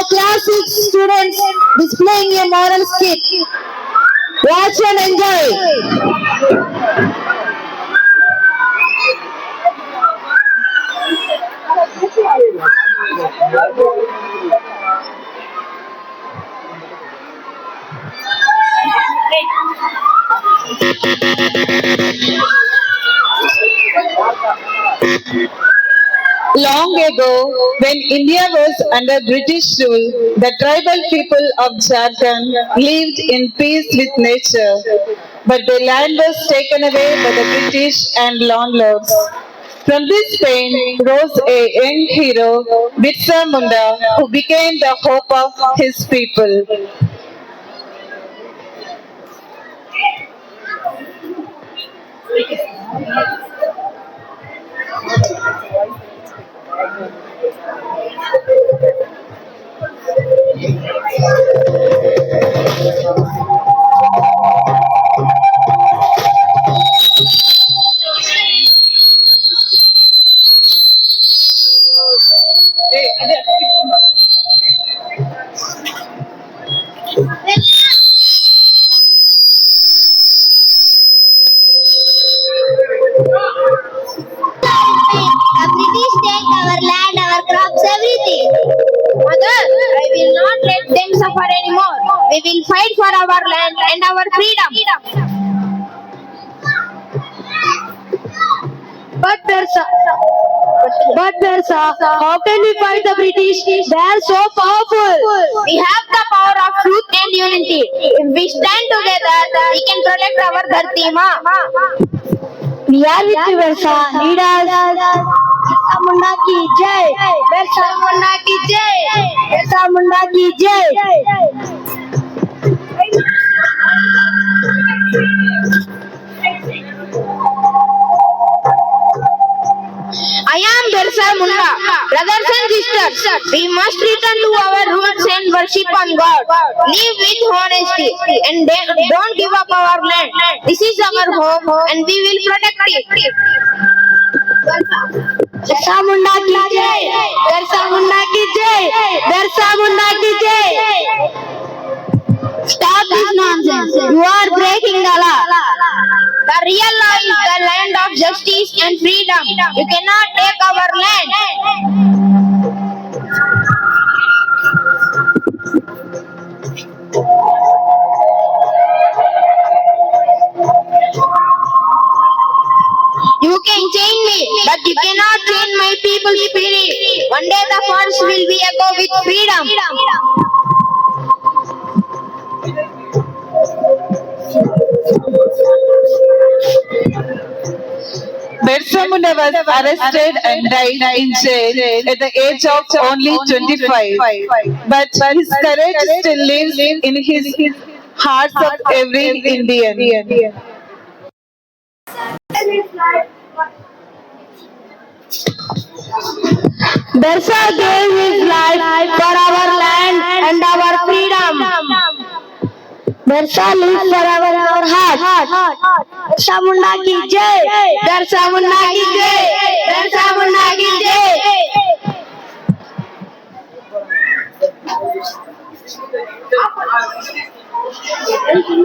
Now class 6 students displaying a moral skit. Watch and enjoy. Long ago, when India was under British rule, the tribal people of Jharkhand lived in peace with nature. But their land was taken away by the British and landlords. From this pain rose a young hero, Birsa Munda, who became the hope of his people. The British take our land, our crops, everything. Mother, I will not let them suffer anymore. We will fight for our land and our freedom. But Birsa, how can we fight the British? They are so powerful. We have the power of truth and unity. If we stand together, we can protect our dharti, ma. We are with you, Birsa. Lead us. Birsa Munda ki jai. Birsa Munda ki jai. Birsa Munda ki jai. I am Birsa Munda. Brothers and sisters, we must return to our roots and worship on God. Live with honesty and don't give up our land. This is our home and we will protect it. Birsa Munda ki jai. Birsa Munda ki jai. Birsa Munda ki jai. Stop this nonsense. You are breaking the law. The real law is the land of justice and freedom. You cannot take our land. You can chain me, but you cannot chain my people's spirit. One day the forest will be echo with freedom. Birsa Munda was arrested and died in jail at the age of only 25. But his courage still lives in his hearts of every Indian. Birsa gave his life for our land and our freedom. Birsa lives forever in our heart. Birsa Munda ki jai. Birsa Munda ki jai. Birsa Munda ki jai.